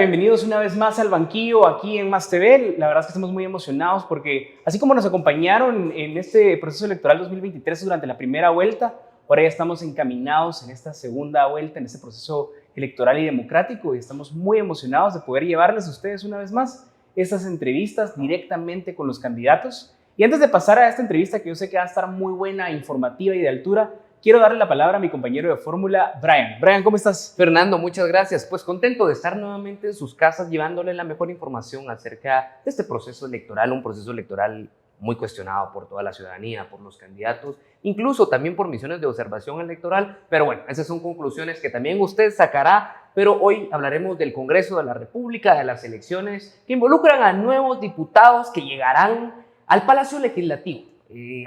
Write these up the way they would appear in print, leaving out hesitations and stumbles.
bienvenidos una vez más al banquillo aquí en Más TV. La verdad es que estamos muy emocionados porque así como nos acompañaron en este proceso electoral 2023 durante la primera vuelta, ahora ya estamos encaminados en esta segunda vuelta, en este proceso electoral y democrático, y estamos muy emocionados de poder llevarles a ustedes una vez más estas entrevistas directamente con los candidatos. Y antes de pasar a esta entrevista, que yo sé que va a estar muy buena, informativa y de altura, quiero darle la palabra a mi compañero de fórmula, Brian. Brian, ¿cómo estás? Fernando, muchas gracias. Pues contento de estar nuevamente en sus casas llevándole la mejor información acerca de este proceso electoral, un proceso electoral muy cuestionado por toda la ciudadanía, por los candidatos, incluso también por misiones de observación electoral. Pero bueno, esas son conclusiones que también usted sacará. Pero hoy hablaremos del Congreso de la República, de las elecciones que involucran a nuevos diputados que llegarán al Palacio Legislativo.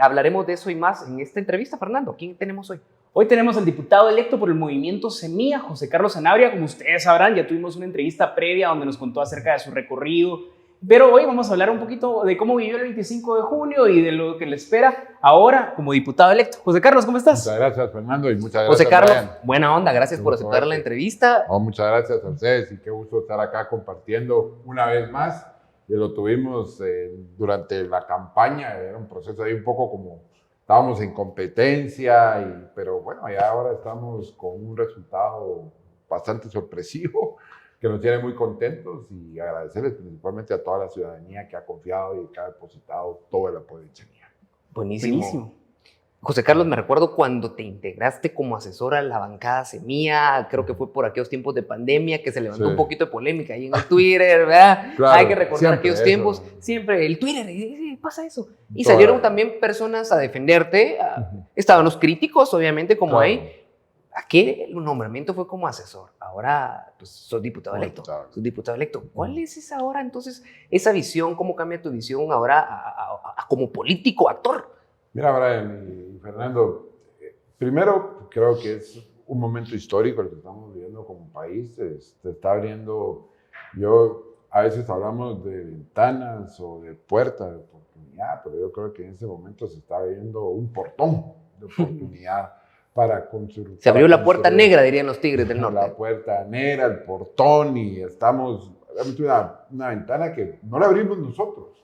Hablaremos de eso y más en esta entrevista, Fernando. ¿Quién tenemos hoy? Hoy tenemos al diputado electo por el movimiento Semilla, José Carlos Sanabria. Como ustedes sabrán, ya tuvimos una entrevista previa donde nos contó acerca de su recorrido, pero hoy vamos a hablar un poquito de cómo vivió el 25 de junio y de lo que le espera ahora como diputado electo. José Carlos, ¿cómo estás? Muchas gracias, Fernando, y muchas gracias, José Carlos, Brian. buena onda, gracias por aceptar la entrevista. Muchas gracias a ustedes y qué gusto estar acá compartiendo una vez más. Lo tuvimos durante la campaña, era un proceso ahí un poco como estábamos en competencia, pero bueno, ya ahora estamos con un resultado bastante sorpresivo que nos tiene muy contentos y agradecerles principalmente a toda la ciudadanía que ha confiado y que ha depositado todo el apoyo en Semilla. Buenísimo. José Carlos, me recuerdo cuando te integraste como asesor a la bancada Semilla, creo que fue por aquellos tiempos de pandemia que se levantó un poquito de polémica ahí en el Twitter, ¿verdad? Claro, hay que recordar aquellos tiempos, siempre el Twitter, pasa eso. Y salieron también personas a defenderte, estaban los críticos, obviamente, como hay. Aquel nombramiento fue como asesor, ahora pues, sos diputado electo. ¿Cuál es esa ahora, entonces, esa visión, cómo cambia tu visión ahora como político, actor? Mira, Brian y Fernando, primero creo que es un momento histórico el que estamos viviendo como país. Se está abriendo, a veces hablamos de ventanas o de puertas de oportunidad, pero yo creo que en ese momento se está abriendo un portón de oportunidad para construir. Se abrió la puerta negra, dirían los Tigres del Norte. La puerta negra, el portón, y estamos, una ventana que no la abrimos nosotros,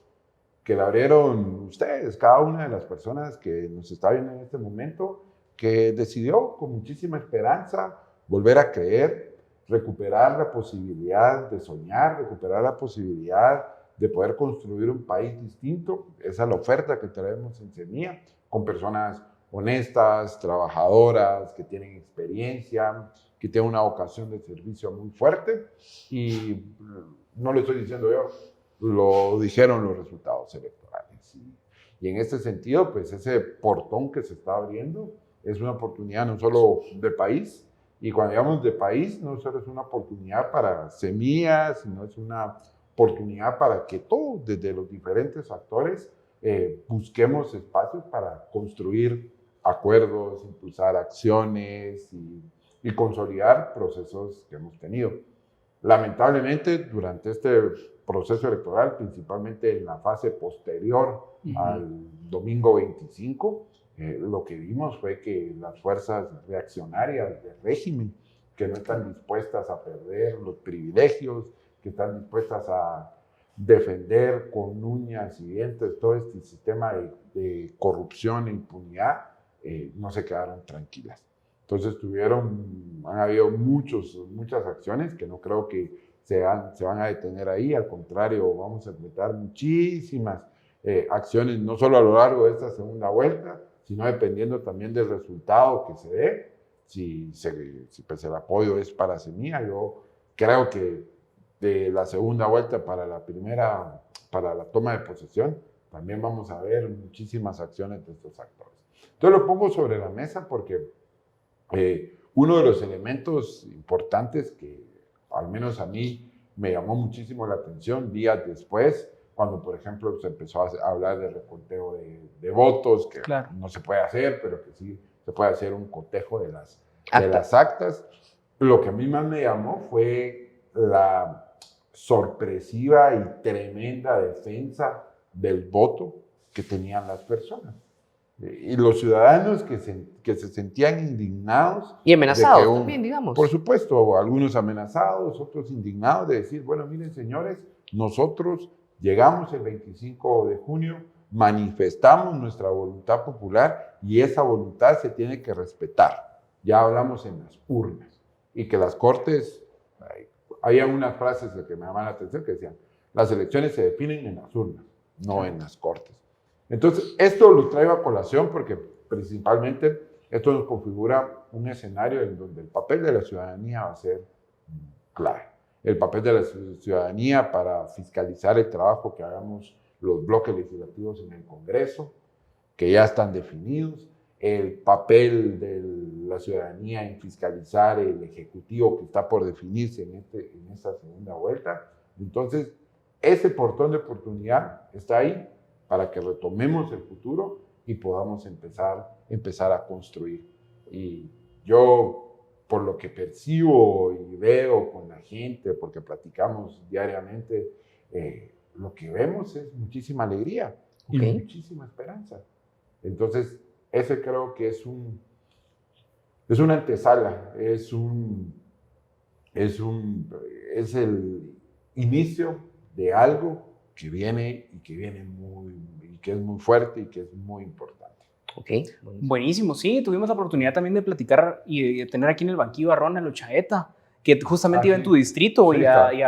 que la abrieron ustedes, cada una de las personas que nos está viendo en este momento, que decidió con muchísima esperanza volver a creer, recuperar la posibilidad de soñar, recuperar la posibilidad de poder construir un país distinto. Esa es la oferta que traemos en Semilla, con personas honestas, trabajadoras, que tienen experiencia, que tienen una vocación de servicio muy fuerte, y no lo estoy diciendo yo, lo dijeron los resultados electorales. Y en este sentido, pues ese portón que se está abriendo es una oportunidad no solo de país, y cuando hablamos de país, no solo es una oportunidad para Semillas, sino es una oportunidad para que todos, desde los diferentes actores, busquemos espacios para construir acuerdos, impulsar acciones y consolidar procesos que hemos tenido. Lamentablemente, durante este proceso electoral, principalmente en la fase posterior al domingo 25, lo que vimos fue que las fuerzas reaccionarias del régimen, que no están dispuestas a perder los privilegios, que están dispuestas a defender con uñas y dientes todo este sistema de corrupción e impunidad, no se quedaron tranquilas. Entonces han habido muchas acciones que no creo que se van a detener ahí, al contrario, vamos a implementar muchísimas acciones, no solo a lo largo de esta segunda vuelta, sino dependiendo también del resultado que se dé, si pues el apoyo es para Semilla. Yo creo que de la segunda vuelta para la toma de posesión, también vamos a ver muchísimas acciones de estos actores. Entonces lo pongo sobre la mesa porque uno de los elementos importantes que al menos a mí me llamó muchísimo la atención días después, cuando por ejemplo se empezó a hablar de reconteo de votos, que no se puede hacer, pero que sí se puede hacer un cotejo de las actas. Lo que a mí más me llamó fue la sorpresiva y tremenda defensa del voto que tenían las personas. Y los ciudadanos que se sentían indignados. Y amenazados también, digamos. Por supuesto, algunos amenazados, otros indignados de decir, bueno, miren señores, nosotros llegamos el 25 de junio, manifestamos nuestra voluntad popular y esa voluntad se tiene que respetar. Ya hablamos en las urnas. Y que las cortes, había unas frases que me llaman la atención que decían, las elecciones se definen en las urnas, no en las cortes. Entonces, esto lo traigo a colación porque principalmente esto nos configura un escenario en donde el papel de la ciudadanía va a ser clave. El papel de la ciudadanía para fiscalizar el trabajo que hagamos los bloques legislativos en el Congreso, que ya están definidos, el papel de la ciudadanía en fiscalizar el Ejecutivo que está por definirse en esta segunda vuelta. Entonces, ese portón de oportunidad está ahí para que retomemos el futuro y podamos empezar a construir. Y yo, por lo que percibo y veo con la gente, porque platicamos diariamente, lo que vemos es muchísima alegría y muchísima esperanza. Entonces, ese creo que es una antesala, es el inicio de algo que viene y que es muy fuerte y que es muy importante. Okay. Buenísimo, sí, tuvimos la oportunidad también de platicar y de tener aquí en el banquillo a Ronald Ochaeta, que justamente iba en tu distrito, sí, y a David,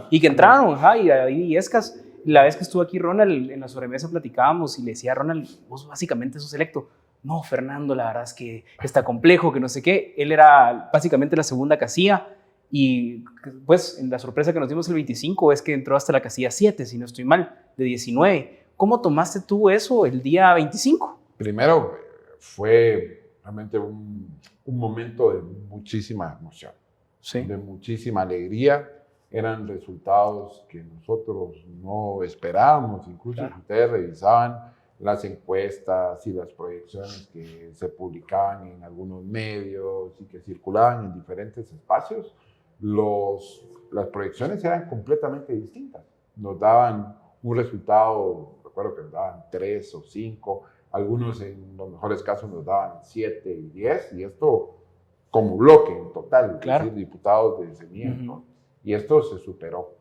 y que entraron, y a David Illescas. La vez que estuvo aquí Ronald, en la sobremesa platicábamos y le decía a Ronald, vos básicamente sos electo. No, Fernando, la verdad es que está complejo, que no sé qué. Él era básicamente la segunda casilla. Y pues la sorpresa que nos dimos el 25 es que entró hasta la casilla 7, si no estoy mal, de 19. ¿Cómo tomaste tú eso el día 25? Primero, fue realmente un momento de muchísima emoción, sí, de muchísima alegría. Eran resultados que nosotros no esperábamos. Incluso claro, si ustedes revisaban las encuestas y las proyecciones que se publicaban en algunos medios y que circulaban en diferentes espacios, las proyecciones eran completamente distintas. Nos daban un resultado, recuerdo que nos daban 3 o 5, algunos en los mejores casos nos daban 7 y 10, y esto como bloque en total, claro, es decir, diputados de Semilla, ¿no? Y esto se superó.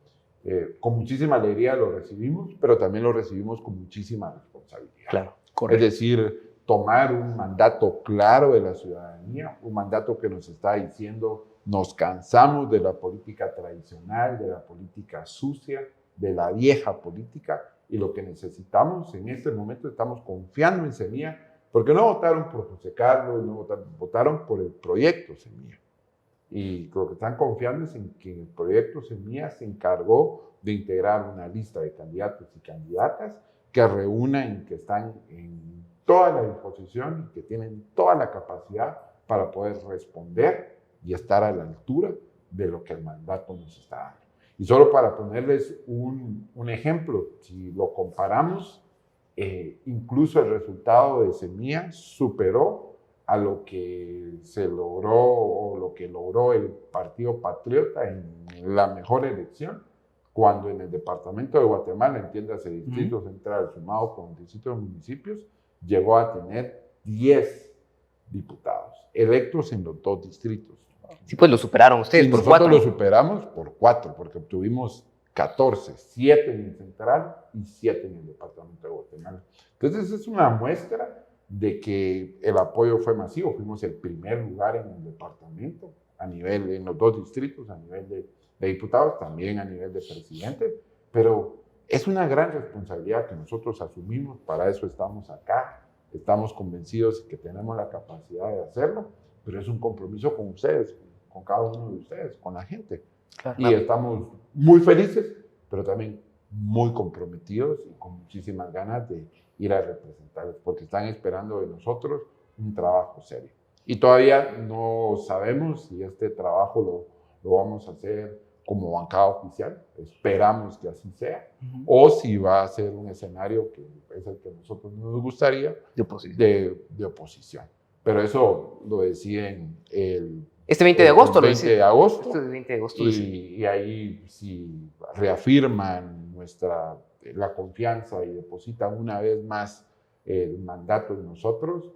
Con muchísima alegría lo recibimos, pero también lo recibimos con muchísima responsabilidad. Claro, correcto. Es decir, tomar un mandato claro de la ciudadanía, un mandato que nos está diciendo nos cansamos de la política tradicional, de la política sucia, de la vieja política, y lo que necesitamos en este momento, estamos confiando en Semilla, porque no votaron por José Carlos, no votaron por el proyecto Semilla. Y lo que están confiando es en que el proyecto Semilla se encargó de integrar una lista de candidatos y candidatas que reúnan, que están en toda la disposición y que tienen toda la capacidad para poder responder y estar a la altura de lo que el mandato nos está dando. Y solo para ponerles un ejemplo, si lo comparamos, incluso el resultado de Semilla superó a lo que se logró o lo que logró el Partido Patriota en la mejor elección, cuando en el departamento de Guatemala, entiéndase Distrito Central, sumado con distintos municipios, llegó a tener 10 diputados electos en los 2 distritos. Sí, pues lo superaron ustedes sí, por nosotros 4. Lo superamos por 4, porque obtuvimos 14, 7 en el central y 7 en el departamento de Guatemala. Entonces es una muestra de que el apoyo fue masivo. Fuimos el primer lugar en el departamento, en los 2 distritos, a nivel de diputados, también a nivel de presidente, pero es una gran responsabilidad que nosotros asumimos, para eso estamos acá, estamos convencidos que tenemos la capacidad de hacerlo, pero es un compromiso con ustedes, con cada uno de ustedes, con la gente. Claro. Y estamos muy felices, pero también muy comprometidos y con muchísimas ganas de ir a representarles, porque están esperando de nosotros un trabajo serio. Y todavía no sabemos si este trabajo lo vamos a hacer como bancada oficial, esperamos que así sea, o si va a ser un escenario que es el que a nosotros nos gustaría, de oposición. Pero eso lo deciden este 20 de agosto. El 20 de agosto. Este 20 de agosto. Y ahí si reafirman la confianza y depositan una vez más el mandato en nosotros.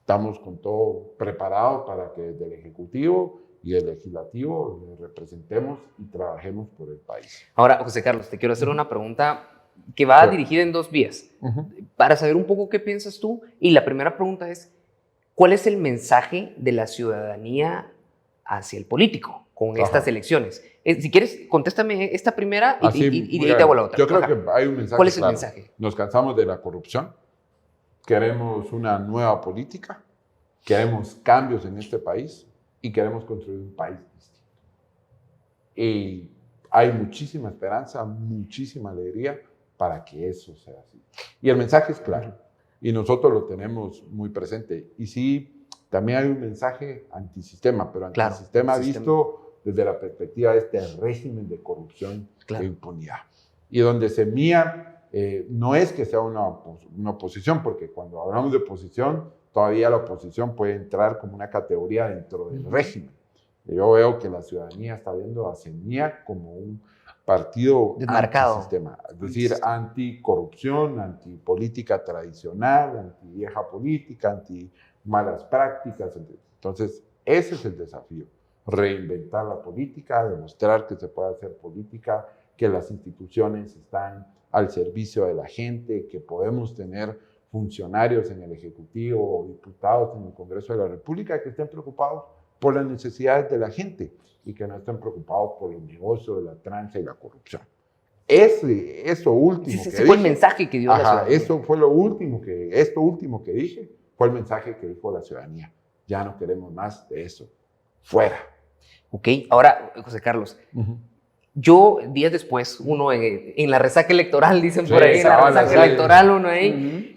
Estamos con todo preparado para que desde el Ejecutivo y el Legislativo le representemos y trabajemos por el país. Ahora, José Carlos, te quiero hacer una pregunta que va dirigida en dos vías, para saber un poco qué piensas tú. Y la primera pregunta es, ¿cuál es el mensaje de la ciudadanía hacia el político con estas elecciones? Si quieres, contéstame esta primera y de ahí te hago la otra. Yo creo que hay un mensaje. ¿Cuál es el claro. mensaje? Nos cansamos de la corrupción, queremos una nueva política, queremos cambios en este país y queremos construir un país distinto. Y hay muchísima esperanza, muchísima alegría para que eso sea así. Y el mensaje es claro, y nosotros lo tenemos muy presente. Y sí, también hay un mensaje antisistema, pero antisistema visto desde la perspectiva de este régimen de corrupción e impunidad. Y donde Semilla no es que sea una oposición, porque cuando hablamos de oposición, todavía la oposición puede entrar como una categoría dentro del régimen. Yo veo que la ciudadanía está viendo a Semilla como un partido antisistema, es decir, anticorrupción, antipolítica tradicional, antivieja política, anti malas prácticas. Entonces, ese es el desafío, reinventar la política, demostrar que se puede hacer política, que las instituciones están al servicio de la gente, que podemos tener funcionarios en el Ejecutivo o diputados en el Congreso de la República que estén preocupados por las necesidades de la gente y que no estén preocupados por los negocios, la tranza y la corrupción. Eso último que dije, fue el mensaje que dio la ciudadanía. Eso fue esto último que dije, fue el mensaje que dijo la ciudadanía. Ya no queremos más de eso. Fuera. Ok, ahora, José Carlos, yo días después, uno en la resaca electoral, dicen por ahí, en la resaca electoral, uno ahí,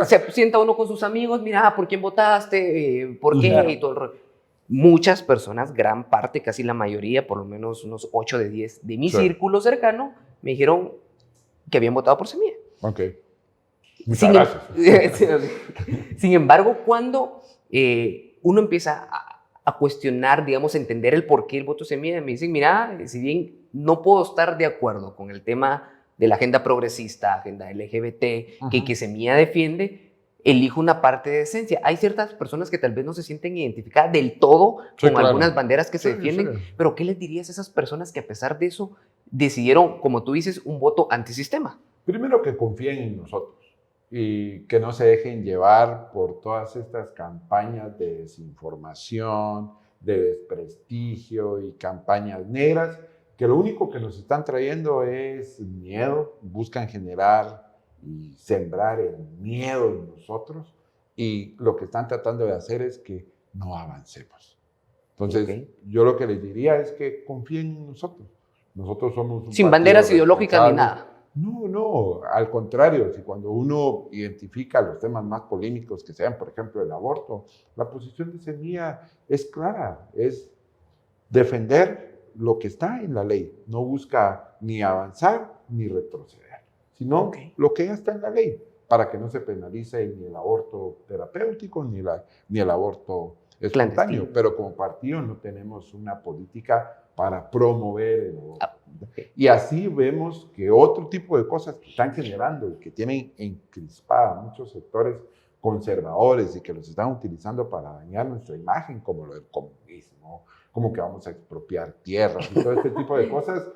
se sienta uno con sus amigos, mira, ¿por quién votaste? ¿Por qué? Y todo el rollo. Muchas personas, gran parte, casi la mayoría, por lo menos unos 8 de 10 de mi círculo cercano, me dijeron que habían votado por Semilla. Ok. Muchas gracias. Sin embargo, cuando uno empieza a cuestionar, digamos, entender el por qué el voto Semilla, me dicen, mira, si bien no puedo estar de acuerdo con el tema de la agenda progresista, agenda LGBT, que Semilla defiende, elijo una parte de esencia. Hay ciertas personas que tal vez no se sienten identificadas del todo con algunas banderas que se defienden, pero ¿qué les dirías a esas personas que a pesar de eso decidieron, como tú dices, un voto antisistema? Primero, que confíen en nosotros y que no se dejen llevar por todas estas campañas de desinformación, de desprestigio y campañas negras, que lo único que nos están trayendo es miedo, buscan generar y sembrar el miedo en nosotros, y lo que están tratando de hacer es que no avancemos. Entonces, yo lo que les diría es que confíen en nosotros. Nosotros somos un sin banderas ideológicas ni nada. No, al contrario, si cuando uno identifica los temas más polémicos que sean, por ejemplo, el aborto, la posición de Semilla es clara, es defender lo que está en la ley, no busca ni avanzar ni retroceder, sino lo que ya está en la ley, para que no se penalice ni el aborto terapéutico ni el aborto espontáneo. Pero como partido no tenemos una política para promover el aborto. Y así vemos que otro tipo de cosas que están generando y que tienen encrispada muchos sectores conservadores y que los están utilizando para dañar nuestra imagen, como lo del comunismo, como que vamos a expropiar tierras y todo este tipo de cosas,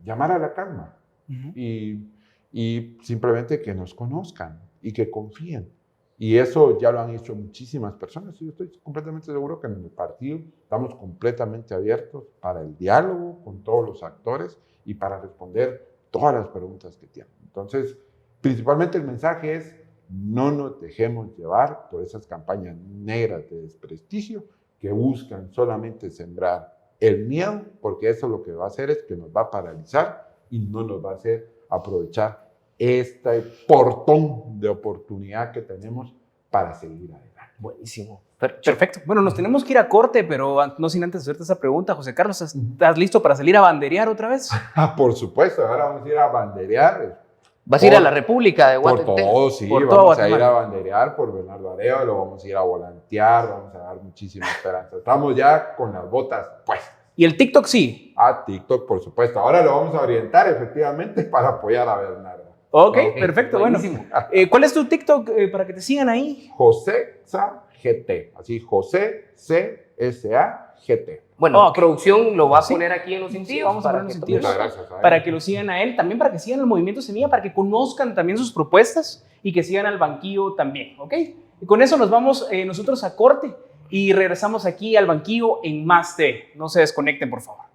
llamar a la calma y simplemente que nos conozcan y que confíen. Y eso ya lo han hecho muchísimas personas, y yo estoy completamente seguro que en el partido estamos completamente abiertos para el diálogo con todos los actores y para responder todas las preguntas que tienen. Entonces, principalmente el mensaje es: no nos dejemos llevar por esas campañas negras de desprestigio que buscan solamente sembrar el miedo, porque eso lo que va a hacer es que nos va a paralizar y no nos va a hacer aprovechar este portón de oportunidad que tenemos para seguir adelante. Buenísimo. Perfecto. Bueno, nos tenemos que ir a corte, pero no sin antes hacerte esa pregunta, José Carlos, ¿estás listo para salir a banderear otra vez? Por supuesto, ahora vamos a ir a banderear. ¿Vas a ir a la República de Guatemala? Por todo, sí, vamos a ir a banderear por Bernardo Arévalo, vamos a ir a volantear, vamos a dar muchísima esperanza. Estamos ya con las botas puestas. ¿Y el TikTok sí? TikTok, por supuesto. Ahora lo vamos a orientar efectivamente para apoyar a Bernardo. Ok, Ok, perfecto. buenísimo. Bueno, ¿cuál es tu TikTok para que te sigan ahí? José Sa GT, así José CSA GT. Bueno, Ok. producción lo va a Sí. poner aquí en los Sí, sentidos. vamos a para poner los que sentidos. tomen Muchas nota. gracias. Para que lo sigan a él, también para que sigan el Movimiento Semilla, para que conozcan también sus propuestas y que sigan al banquillo también, ¿ok? Y con eso nos vamos nosotros a corte y regresamos aquí al banquillo en Más TV. No se desconecten, por favor.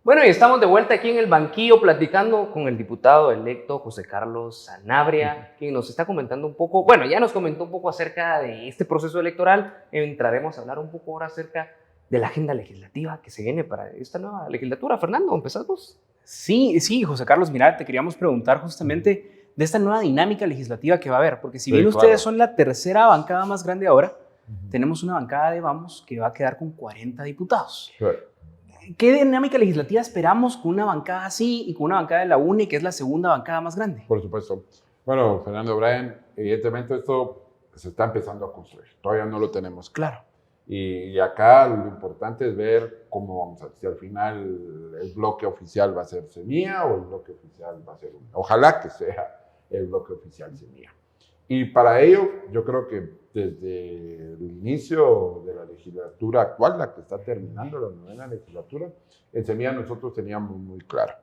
Bueno, y estamos de vuelta aquí en el banquillo platicando con el diputado electo José Carlos Sanabria, quien nos está comentando un poco, bueno, ya nos comentó un poco acerca de este proceso electoral. Entraremos a hablar un poco ahora acerca de la agenda legislativa que se viene para esta nueva legislatura. Fernando, ¿empezás vos? Sí, José Carlos, mira, te queríamos preguntar justamente de esta nueva dinámica legislativa que va a haber, porque si Sí, bien claro. ustedes son la tercera bancada más grande ahora, tenemos una bancada de Vamos que va a quedar con 40 diputados. Sí. ¿Qué dinámica legislativa esperamos con una bancada así y con una bancada de la UNE, que es la segunda bancada más grande? Por supuesto. Bueno, Fernando Brian, evidentemente esto se está empezando a construir. Todavía no lo tenemos claro. Claro. Y acá lo importante es ver cómo vamos a ver si al final el bloque oficial va a ser Semilla o el bloque oficial va a ser UNE. Ojalá que sea el bloque oficial Semilla. Y para ello, yo creo que desde el inicio de la legislatura actual, la que está terminando, la novena legislatura, en Semilla nosotros teníamos muy claro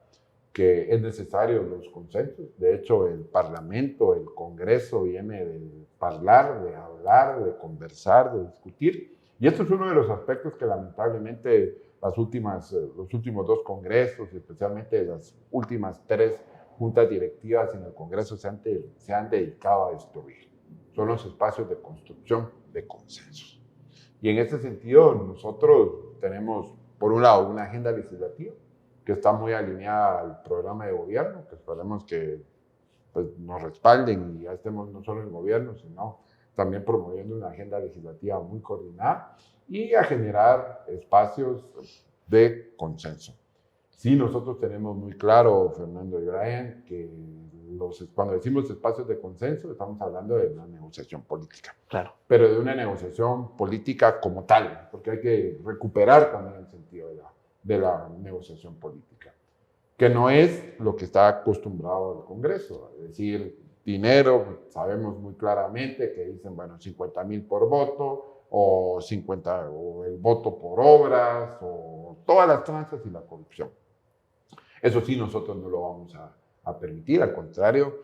que es necesario los consensos. De hecho, el Parlamento, el Congreso viene de hablar, de conversar, de discutir. Y esto es uno de los aspectos que lamentablemente los últimos dos congresos, especialmente las últimas 3 juntas directivas en el Congreso se han dedicado a destruir. Son los espacios de construcción de consensos. Y en ese sentido, nosotros tenemos, por un lado, una agenda legislativa que está muy alineada al programa de gobierno, que esperemos que pues, nos respalden y ya estemos no solo en gobierno, sino también promoviendo una agenda legislativa muy coordinada y a generar espacios de consenso. Sí, nosotros tenemos muy claro, Fernando y Brian, que cuando decimos espacios de consenso estamos hablando de una negociación política. Claro. Pero de una negociación política como tal, porque hay que recuperar también el sentido de la negociación política, que no es lo que está acostumbrado el Congreso, es decir, dinero, sabemos muy claramente que dicen, bueno, 50,000 por voto, o el voto por obras, o todas las tranzas y la corrupción. Eso sí, nosotros no lo vamos a permitir, al contrario,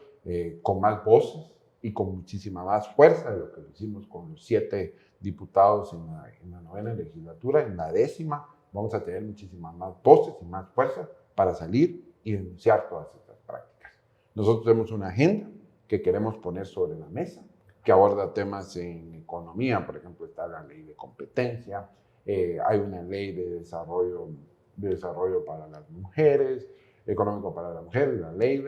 con más voces y con muchísima más fuerza de lo que lo hicimos con los 7 diputados en la novena legislatura. En la 10ª vamos a tener muchísimas más voces y más fuerza para salir y denunciar todas estas prácticas. Nosotros tenemos una agenda que queremos poner sobre la mesa, que aborda temas en economía. Por ejemplo, está la ley de competencia, hay una ley de desarrollo para las mujeres, económico para las mujeres, la ley,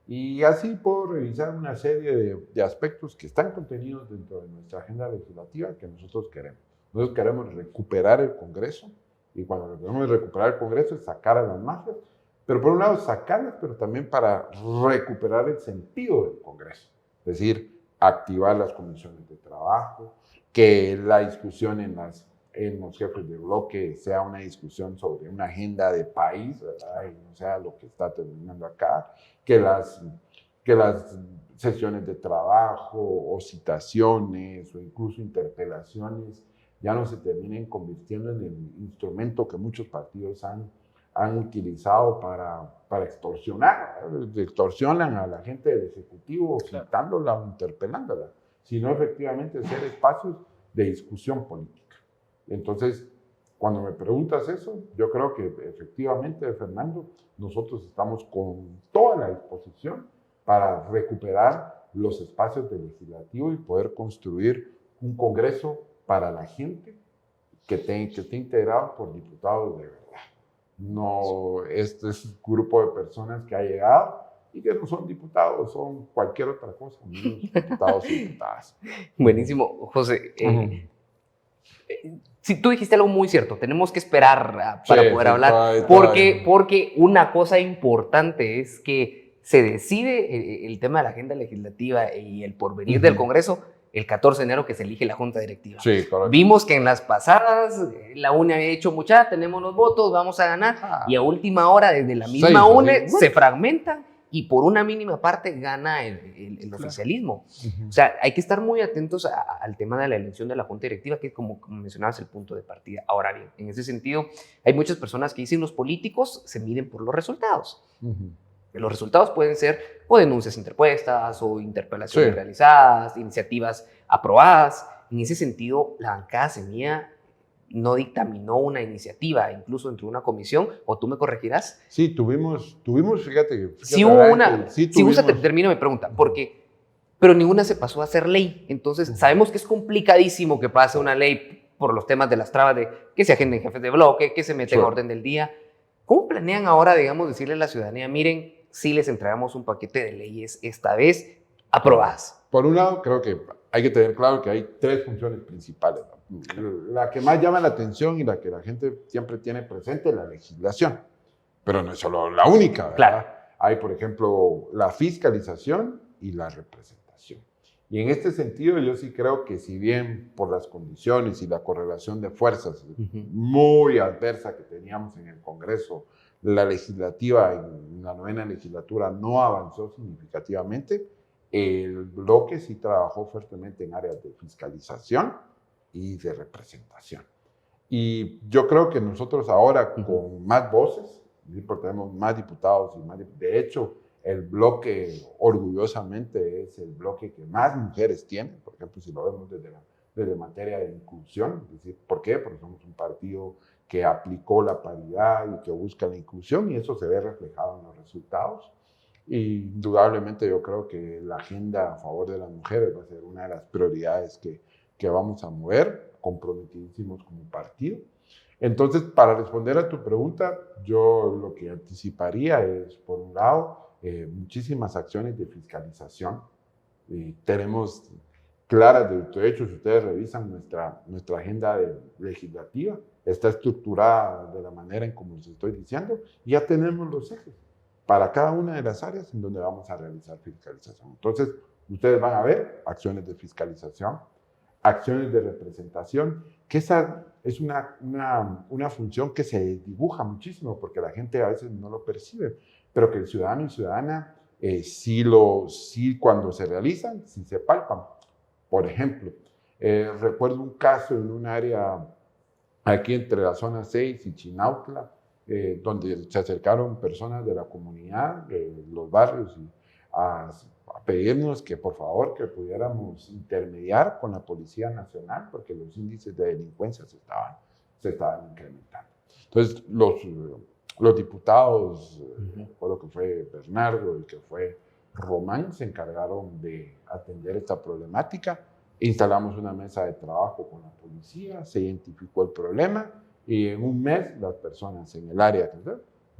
y así puedo revisar una serie de aspectos que están contenidos dentro de nuestra agenda legislativa que nosotros queremos. Nosotros queremos recuperar el Congreso, y cuando queremos recuperar el Congreso es sacar a las mafias, pero por un lado sacarlas, pero también para recuperar el sentido del Congreso, es decir, activar las comisiones de trabajo, que la discusión en los jefes de bloque sea una discusión sobre una agenda de país, ¿verdad? Y no sea lo que está terminando acá, que las sesiones de trabajo o citaciones o incluso interpelaciones ya no se terminen convirtiendo en el instrumento que muchos partidos han utilizado para extorsionar. Extorsionan a la gente del Ejecutivo citándola o interpelándola, sino efectivamente ser espacios de discusión política. Entonces, cuando me preguntas eso, yo creo que efectivamente, Fernando, nosotros estamos con toda la disposición para recuperar los espacios del legislativo y poder construir un Congreso para la gente que esté integrado por diputados de verdad. No este es un grupo de personas que ha llegado y que no son diputados, son cualquier otra cosa, menos diputados y diputadas. Buenísimo, José. Si tú dijiste algo muy cierto, tenemos que esperar para poder hablar, porque una cosa importante es que se decide el tema de la agenda legislativa y el porvenir del Congreso el 14 de enero que se elige la junta directiva. Sí, correcto. Vimos que en las pasadas la UNE había dicho, mucha, tenemos los votos, vamos a ganar, y a última hora, desde la misma UNE, se fragmenta y por una mínima parte gana el oficialismo. O sea, hay que estar muy atentos al tema de la elección de la junta directiva, que como mencionabas, el punto de partida. Ahora bien, en ese sentido, hay muchas personas que dicen los políticos se miden por los resultados. Los resultados pueden ser o denuncias interpuestas o interpelaciones realizadas, iniciativas aprobadas. En ese sentido, la bancada Semilla no dictaminó una iniciativa, incluso entre una comisión, o tú me corregirás. Sí, tuvimos, fíjate Sí hubo una, si gusta termino mi pregunta, pero ninguna se pasó a ser ley. Entonces, sabemos que es complicadísimo que pase una ley por los temas de las trabas de que se agenden jefes de bloque, que se meten en orden del día. ¿Cómo planean ahora, digamos, decirle a la ciudadanía, miren, si les entregamos un paquete de leyes esta vez aprobadas? Por un lado, creo que hay que tener claro que hay tres funciones principales, ¿no? La que más llama la atención y la que la gente siempre tiene presente es la legislación, pero no es solo la única, ¿verdad? Claro. Hay, por ejemplo, la fiscalización y la representación. Y en este sentido, yo sí creo que si bien por las condiciones y la correlación de fuerzas muy adversa que teníamos en el Congreso, la legislativa en la 9ª legislatura no avanzó significativamente, el bloque sí trabajó fuertemente en áreas de fiscalización y de representación. Y yo creo que nosotros ahora con más voces, porque tenemos más diputados y más, de hecho, el bloque orgullosamente es el bloque que más mujeres tiene, por ejemplo, si lo vemos desde materia de inclusión, es decir, ¿por qué? Porque somos un partido que aplicó la paridad y que busca la inclusión, y eso se ve reflejado en los resultados. Y indudablemente yo creo que la agenda a favor de las mujeres va a ser una de las prioridades que vamos a mover, comprometidísimos como partido. Entonces, para responder a tu pregunta, yo lo que anticiparía es, por un lado, muchísimas acciones de fiscalización. Tenemos claras, de hecho, si ustedes revisan nuestra agenda legislativa, está estructurada de la manera en como les estoy diciendo, y ya tenemos los ejes para cada una de las áreas en donde vamos a realizar fiscalización. Entonces, ustedes van a ver acciones de fiscalización, acciones de representación, que esa es una función que se dibuja muchísimo porque la gente a veces no lo percibe, pero que el ciudadano y ciudadana sí cuando se realizan, sí se palpan. Por ejemplo, recuerdo un caso en un área aquí entre la zona 6 y Chinautla, donde se acercaron personas de la comunidad, de los barrios, a pedirnos que por favor que pudiéramos intermediar con la Policía Nacional porque los índices de delincuencia se estaban incrementando. Entonces, los diputados, recuerdo que fue Bernardo y que fue Román, se encargaron de atender esta problemática. Instalamos una mesa de trabajo con la policía, se identificó el problema y en un mes las personas en el área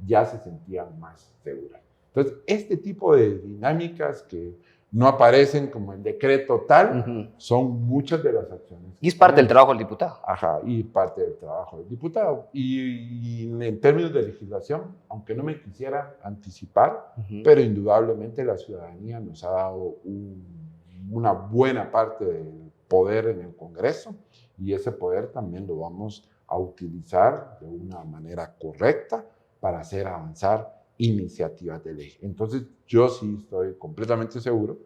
ya se sentían más seguras. Entonces, este tipo de dinámicas que no aparecen como el decreto tal, son muchas de las acciones. Y es parte del trabajo del diputado. Ajá, y parte del trabajo del diputado. Y en términos de legislación, aunque no me quisiera anticipar, pero indudablemente la ciudadanía nos ha dado una buena parte del poder en el Congreso, y ese poder también lo vamos a utilizar de una manera correcta para hacer avanzar iniciativas de ley. Entonces, yo sí estoy completamente seguro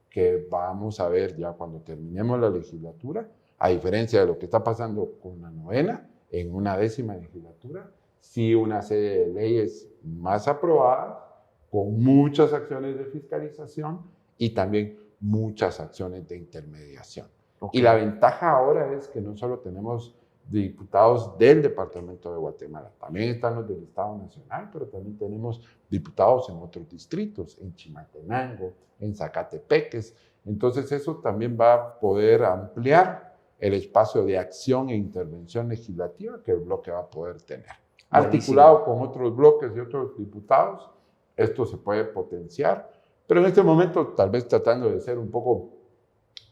que vamos a ver ya cuando terminemos la legislatura, a diferencia de lo que está pasando con la 9ª, en una 10ª legislatura, sí una serie de leyes más aprobadas, con muchas acciones de fiscalización y también muchas acciones de intermediación. Y la ventaja ahora es que no solo tenemos diputados del Departamento de Guatemala, también están los del Estado Nacional, pero también tenemos diputados en otros distritos, en Chimaltenango, en Zacatepeques. Entonces eso también va a poder ampliar el espacio de acción e intervención legislativa que el bloque va a poder tener. Articulado con otros bloques y otros diputados, esto se puede potenciar, pero en este momento tal vez tratando de ser un poco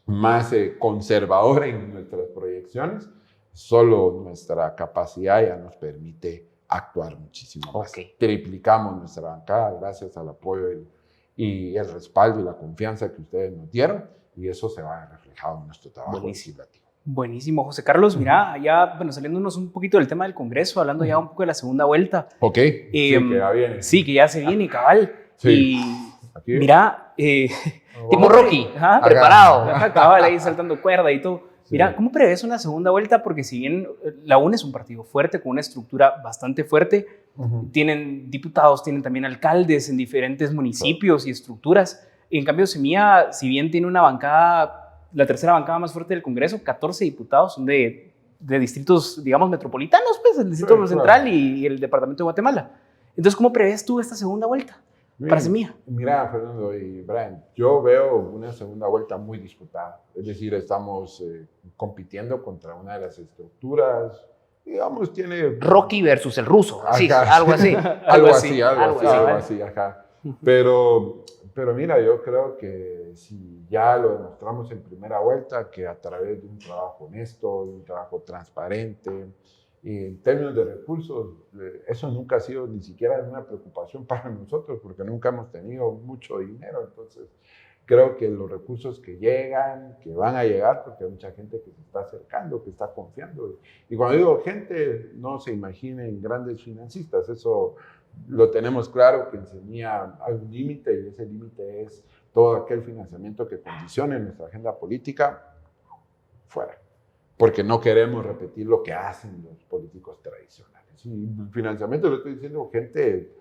más conservador en nuestras proyecciones, solo nuestra capacidad ya nos permite actuar muchísimo más. Triplicamos nuestra bancada gracias al apoyo y el respaldo y la confianza que ustedes nos dieron, y eso se va a reflejado en nuestro trabajo legislativo. Buenísimo, José Carlos. Mira, ya bueno, saliéndonos un poquito del tema del Congreso, hablando ya un poco de la segunda vuelta. Ok, sí, que ya viene. Sí, que ya se viene, cabal. Sí. Y Aquí. mira, Tipo Rocky, ajá, preparado. ajá, cabal, ahí saltando cuerda y todo. Sí. Mira, ¿cómo prevés una segunda vuelta? Porque si bien la UNE es un partido fuerte, con una estructura bastante fuerte, tienen diputados, tienen también alcaldes en diferentes municipios y estructuras. En cambio, Semilla, si bien tiene una bancada, la tercera bancada más fuerte del Congreso, 14 diputados son de distritos, digamos, metropolitanos, pues, el Distrito Central y el Departamento de Guatemala. Entonces, ¿cómo prevés tú esta segunda vuelta para Semilla? Mira, Fernando y Brian, yo veo una segunda vuelta muy disputada. Es decir, estamos compitiendo contra una de las estructuras, digamos, tiene... Rocky versus el ruso, sí, Ajá. algo así. algo así. ¿vale? Ajá. Pero mira, yo creo que si ya lo demostramos en primera vuelta, que a través de un trabajo honesto, de un trabajo transparente, y en términos de recursos, eso nunca ha sido ni siquiera una preocupación para nosotros, porque nunca hemos tenido mucho dinero. Entonces, creo que los recursos que llegan, que van a llegar, porque hay mucha gente que se está acercando, que está confiando. Y cuando digo gente, no se imaginen grandes financistas, eso lo tenemos claro, que en Semilla hay un límite, y ese límite es todo aquel financiamiento que condicione nuestra agenda política, fuera. Porque no queremos repetir lo que hacen los políticos tradicionales. Y el financiamiento, lo estoy diciendo, gente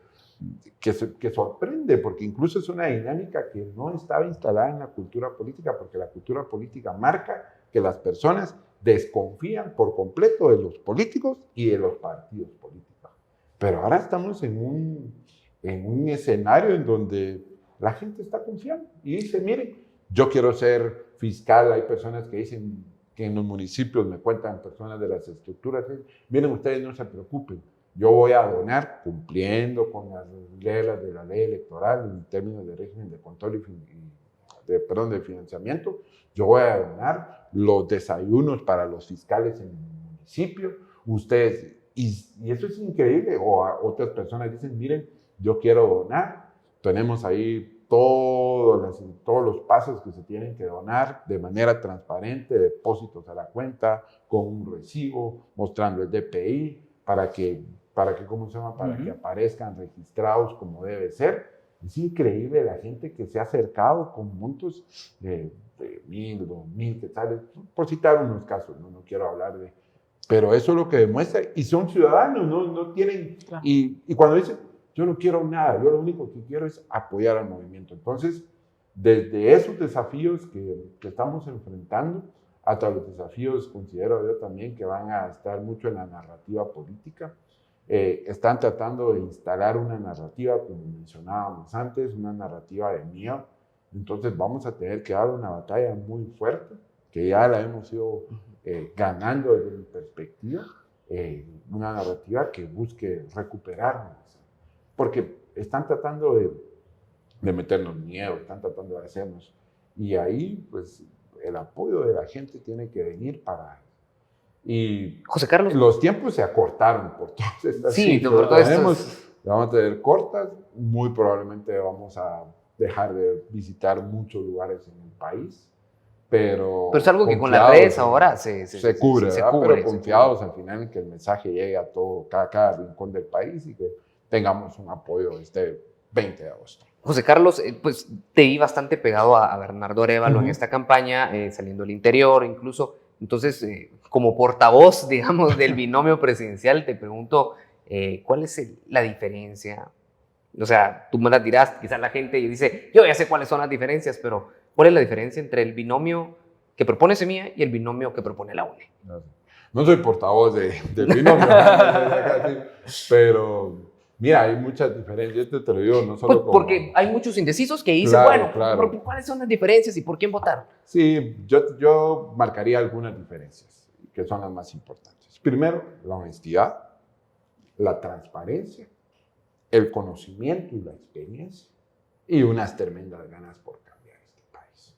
que sorprende, porque incluso es una dinámica que no estaba instalada en la cultura política, porque la cultura política marca que las personas desconfían por completo de los políticos y de los partidos políticos. Pero ahora estamos en un escenario en donde la gente está confiando y dice, miren, yo quiero ser fiscal. Hay personas que dicen que en los municipios, me cuentan personas de las estructuras, miren, ustedes no se preocupen, yo voy a donar cumpliendo con las reglas de la ley electoral en términos de régimen de control de financiamiento. Yo voy a donar los desayunos para los fiscales en el municipio. Ustedes, y eso es increíble. O otras personas dicen, miren, yo quiero donar. Tenemos ahí todos los pasos que se tienen que donar de manera transparente, depósitos a la cuenta, con un recibo, mostrando el DPI, para que ¿cómo se llama? Para que aparezcan registrados como debe ser. Es increíble la gente que se ha acercado con montos de 1,000, 2,000 quetzales, por citar unos casos, no quiero hablar de... Pero eso es lo que demuestra, y son ciudadanos, no tienen... Claro. Y cuando dicen, yo no quiero nada, yo lo único que quiero es apoyar al movimiento. Entonces, desde esos desafíos que estamos enfrentando, hasta los desafíos, considero yo también, que van a estar mucho en la narrativa política, están tratando de instalar una narrativa, como mencionábamos antes, una narrativa de miedo. Entonces vamos a tener que dar una batalla muy fuerte, que ya la hemos ido ganando desde mi perspectiva, una narrativa que busque recuperarnos, porque están tratando de meternos miedo, están tratando de hacernos, y ahí pues el apoyo de la gente tiene que venir para... Y José Carlos, los tiempos se acortaron por todas estas por todo esto. Vamos a tener cortas, muy probablemente vamos a dejar de visitar muchos lugares en el país, pero es algo que con las redes ahora se cubre, pero confiados se al final en que el mensaje llegue a cada rincón del país y que tengamos un apoyo este 20 de agosto. José Carlos, pues te vi bastante pegado a Bernardo Arévalo en esta campaña, saliendo del interior incluso. Entonces, como portavoz, digamos, del binomio presidencial, te pregunto, ¿cuál es la diferencia? O sea, tú me las dirás, quizás la gente dice, yo ya sé cuáles son las diferencias, pero ¿cuál es la diferencia entre el binomio que propone Semilla y el binomio que propone la UNE? No soy portavoz del binomio, pero... Mira, hay muchas diferencias, te lo digo, no solo pues porque hay muchos indecisos que dicen, ¿cuáles son las diferencias y por quién votar? Sí, yo marcaría algunas diferencias, que son las más importantes. Primero, la honestidad, la transparencia, el conocimiento y la experiencia, y unas tremendas ganas por cambiar este país.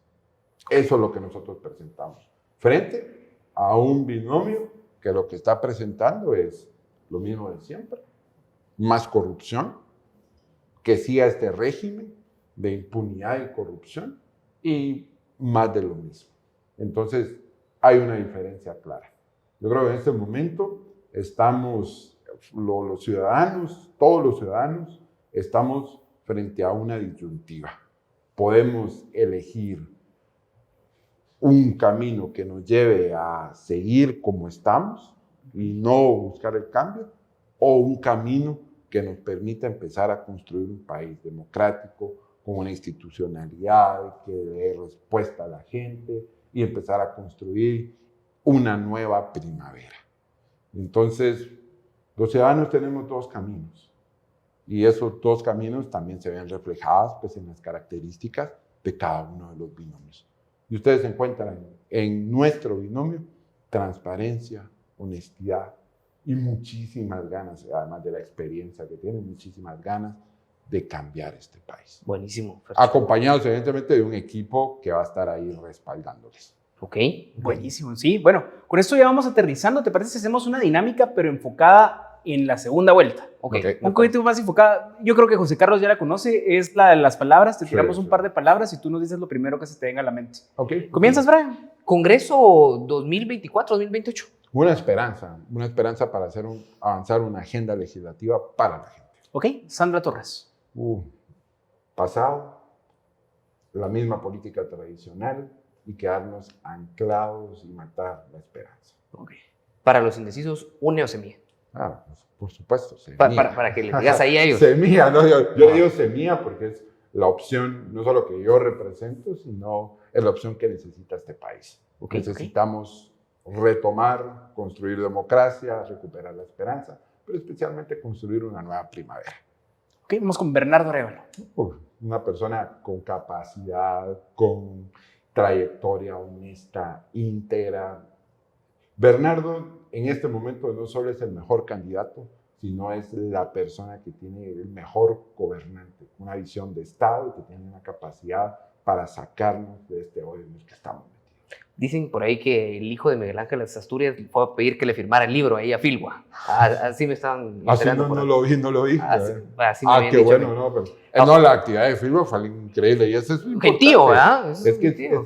Eso es lo que nosotros presentamos, frente a un binomio que lo que está presentando es lo mismo de siempre, más corrupción, que siga este régimen, de impunidad y corrupción y más de lo mismo. Entonces, hay una diferencia clara. Yo creo que en este momento estamos, los ciudadanos, todos los ciudadanos, estamos frente a una disyuntiva. Podemos elegir un camino que nos lleve a seguir como estamos y no buscar el cambio, o un camino que nos permita empezar a construir un país democrático, con una institucionalidad que dé respuesta a la gente y empezar a construir una nueva primavera. Entonces, los ciudadanos tenemos dos caminos y esos dos caminos también se ven reflejados pues, en las características de cada uno de los binomios. Y ustedes encuentran en nuestro binomio transparencia, honestidad y muchísimas ganas, además de la experiencia que tienen, muchísimas ganas de cambiar este país. Buenísimo. Acompañados evidentemente de un equipo que va a estar ahí respaldándoles. Ok. Buenísimo, sí. Bueno, con esto ya vamos aterrizando. ¿Te parece si hacemos una dinámica pero enfocada en la segunda vuelta? Ok. Un poquito más enfocada. Yo creo que José Carlos ya la conoce. Es la de las palabras. Te tiramos un par de palabras y tú nos dices lo primero que se te venga a la mente. Okay. ¿Comienzas, Brian? Congreso 2024-2028. Una esperanza para avanzar una agenda legislativa para la gente. Ok, Sandra Torres. Pasado, la misma política tradicional y quedarnos anclados y matar la esperanza. Okay. Para los indecisos, UNE o Semilla. Pues, por supuesto, Semilla. Para que le digas ahí a ellos. Semilla, ¿no? Yo digo Semilla porque es la opción, no solo que yo represento, sino es la opción que necesita este país. Okay, Necesitamos retomar, construir democracia, recuperar la esperanza, pero especialmente construir una nueva primavera. Ok, vamos con Bernardo Arévalo. Una persona con capacidad, con trayectoria honesta, íntegra. Bernardo en este momento no solo es el mejor candidato, sino es la persona que tiene el mejor gobernante, una visión de Estado y que tiene una capacidad para sacarnos de este hoyo en el que estamos metidos. Dicen por ahí que el hijo de Miguel Ángel de Asturias fue a pedir que le firmara el libro ahí a Filgua. Así me estaban enterando. No lo vi. Así me habían qué dicho. bueno, ¿no? Pero, no, la actividad de Filgua fue increíble y eso es un gentío, ¿verdad? Es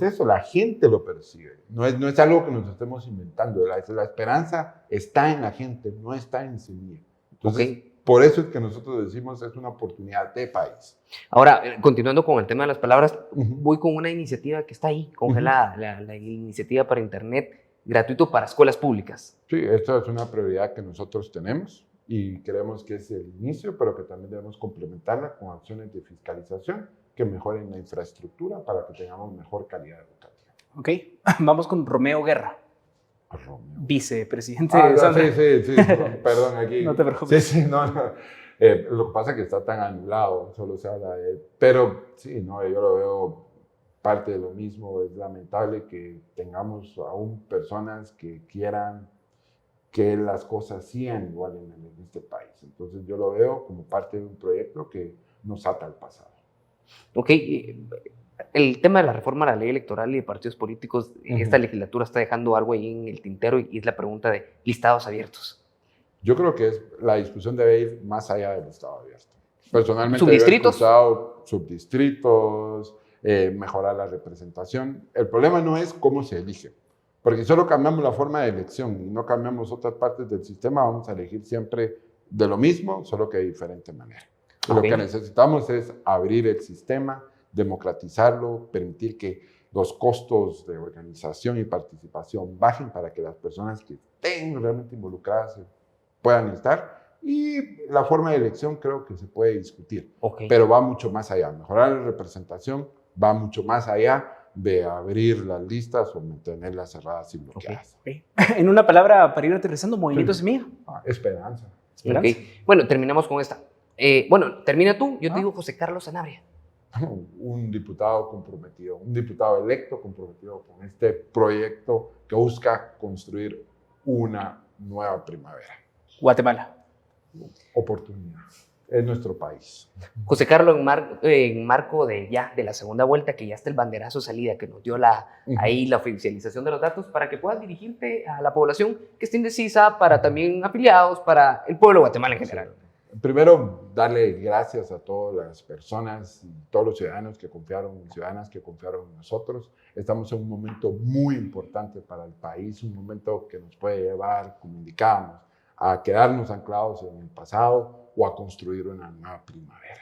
eso, la gente lo percibe. No es algo que nos estemos inventando. La esperanza está en la gente, no está en Semilla. Entonces, por eso es que nosotros decimos es una oportunidad de país. Ahora, continuando con el tema de las palabras, voy con una iniciativa que está ahí, congelada, la iniciativa para Internet gratuito para escuelas públicas. Sí, esta es una prioridad que nosotros tenemos y creemos que es el inicio, pero que también debemos complementarla con acciones de fiscalización que mejoren la infraestructura para que tengamos mejor calidad educativa. Ok, vamos con Romeo Guerra. Romeo. Vicepresidente de Sandra. Sí, perdón, aquí. No te preocupes. Sí, no. Lo que pasa es que está tan anulado, solo se habla de él. Pero sí, no, yo lo veo parte de lo mismo. Es lamentable que tengamos aún personas que quieran que las cosas sean iguales en este país. Entonces yo lo veo como parte de un proyecto que nos ata al pasado. Ok, el tema de la reforma a la ley electoral y de partidos políticos, esta legislatura está dejando algo ahí en el tintero y es la pregunta de listados abiertos. Yo creo que la discusión debe ir más allá del listado abierto. Personalmente, ¿Subdistritos? Subdistritos, mejorar la representación. El problema no es cómo se elige, porque si solo cambiamos la forma de elección y no cambiamos otras partes del sistema, vamos a elegir siempre de lo mismo, solo que de diferente manera. Lo que necesitamos es abrir el sistema, democratizarlo, permitir que los costos de organización y participación bajen para que las personas que estén realmente involucradas puedan estar. Y la forma de elección creo que se puede discutir, pero va mucho más allá. Mejorar la representación va mucho más allá de abrir las listas o mantenerlas cerradas y bloqueadas. En una palabra, para ir aterrizando, Movimiento Semilla. Esperanza. Bueno, terminamos con esta. Termina tú. Yo te digo José Carlos Sanabria. Un diputado comprometido, un diputado electo comprometido con este proyecto que busca construir una nueva primavera. Guatemala. Oportunidad. Es nuestro país. José Carlos, en marco de la segunda vuelta, que ya está el banderazo de salida, que nos dio ahí la oficialización de los datos, para que puedas dirigirte a la población que esté indecisa, para también afiliados, para el pueblo de Guatemala en general. Primero, darle gracias a todas las personas y todos los ciudadanos que confiaron, ciudadanas que confiaron en nosotros. Estamos en un momento muy importante para el país, un momento que nos puede llevar, como indicábamos, a quedarnos anclados en el pasado o a construir una nueva primavera.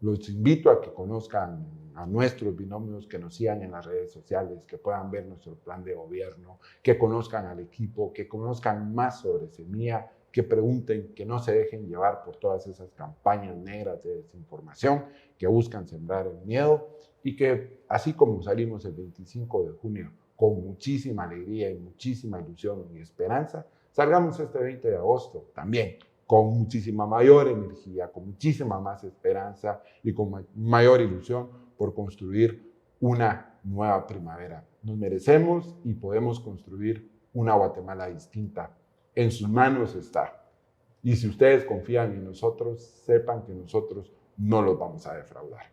Los invito a que conozcan a nuestros binomios, que nos sigan en las redes sociales, que puedan ver nuestro plan de gobierno, que conozcan al equipo, que conozcan más sobre Semilla, que pregunten, que no se dejen llevar por todas esas campañas negras de desinformación que buscan sembrar el miedo y que así como salimos el 25 de junio con muchísima alegría y muchísima ilusión y esperanza, salgamos este 20 de agosto también con muchísima mayor energía, con muchísima más esperanza y con mayor ilusión por construir una nueva primavera. Nos merecemos y podemos construir una Guatemala distinta. En sus manos está. Y si ustedes confían en nosotros, sepan que nosotros no los vamos a defraudar.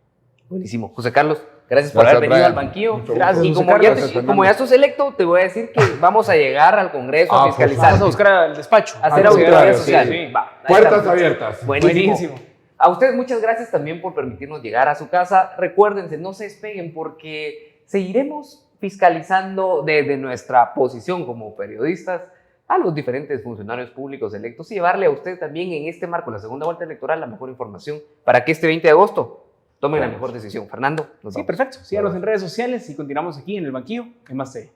Buenísimo. José Carlos, gracias por haber venido Brian. al banquillo. Mucho Gracias, Y José como Carlos. como ya sos electo, te voy a decir que vamos a llegar al Congreso a Pues, fiscalizar. Vamos a buscar al despacho. a hacer Al auditoría contrario, social. sí. Va, ahí Puertas está. abiertas. Buenísimo. A ustedes muchas gracias también por permitirnos llegar a su casa. Recuérdense, no se despeguen porque seguiremos fiscalizando desde nuestra posición como periodistas a los diferentes funcionarios públicos electos y llevarle a usted también en este marco, la segunda vuelta electoral, la mejor información para que este 20 de agosto tomen la mejor decisión. Fernando, nos Sí, vamos. perfecto. Síganos en redes sociales y continuamos aquí en el banquillo en Más TV.